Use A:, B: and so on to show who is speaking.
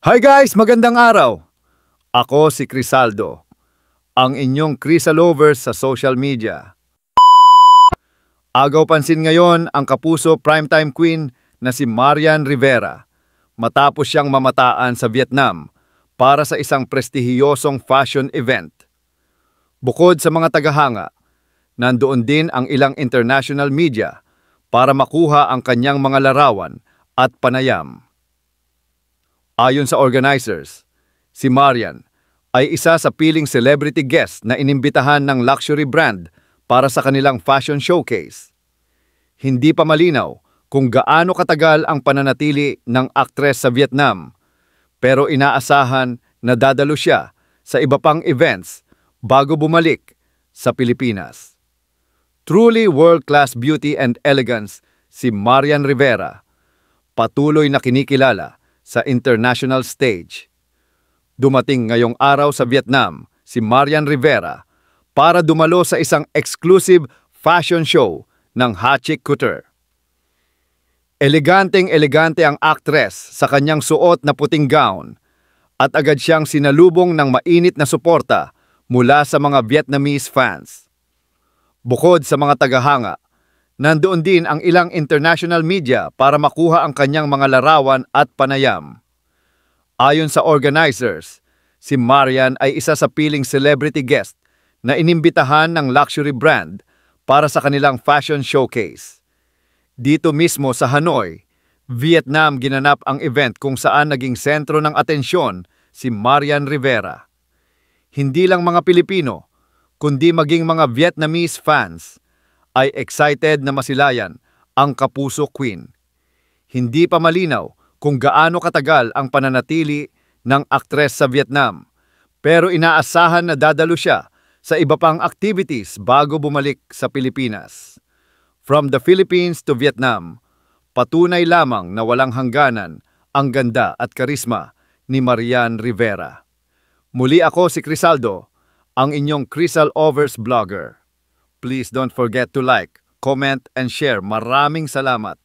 A: Hi guys! Magandang araw! Ako si Crisaldo, ang inyong Crisalovers sa social media. Agaw pansin ngayon ang kapuso primetime queen na si Marian Rivera matapos siyang mamataan sa Vietnam para sa isang prestihiyosong fashion event. Bukod sa mga tagahanga, nandoon din ang ilang international media para makuha ang kanyang mga larawan at panayam. Ayon sa organizers, si Marian ay isa sa piling celebrity guest na inimbitahan ng luxury brand para sa kanilang fashion showcase. Hindi pa malinaw kung gaano katagal ang pananatili ng aktres sa Vietnam, pero inaasahan na dadalo siya sa iba pang events bago bumalik sa Pilipinas. Truly world-class beauty and elegance si Marian Rivera, patuloy na kinikilala sa international stage. Dumating ngayong araw sa Vietnam si Marian Rivera para dumalo sa isang exclusive fashion show ng Haute Couture. Eleganteng-elegante ang aktres sa kanyang suot na puting gown at agad siyang sinalubong ng mainit na suporta mula sa mga Vietnamese fans. Bukod sa mga tagahanga, nandoon din ang ilang international media para makuha ang kanyang mga larawan at panayam. Ayon sa organizers, si Marian ay isa sa piling celebrity guest na inimbitahan ng luxury brand para sa kanilang fashion showcase. Dito mismo sa Hanoi, Vietnam ginanap ang event kung saan naging sentro ng atensyon si Marian Rivera. Hindi lang mga Pilipino, kundi maging mga Vietnamese fans ay excited na masilayan ang kapuso queen. Hindi pa malinaw kung gaano katagal ang pananatili ng aktres sa Vietnam, pero inaasahan na dadalo siya sa iba pang activities bago bumalik sa Pilipinas. From the Philippines to Vietnam, patunay lamang na walang hangganan ang ganda at karisma ni Marian Rivera. Muli ako si Crisaldo, ang inyong Crisalovers vlogger. Please don't forget to like, comment, and share. Maraming salamat!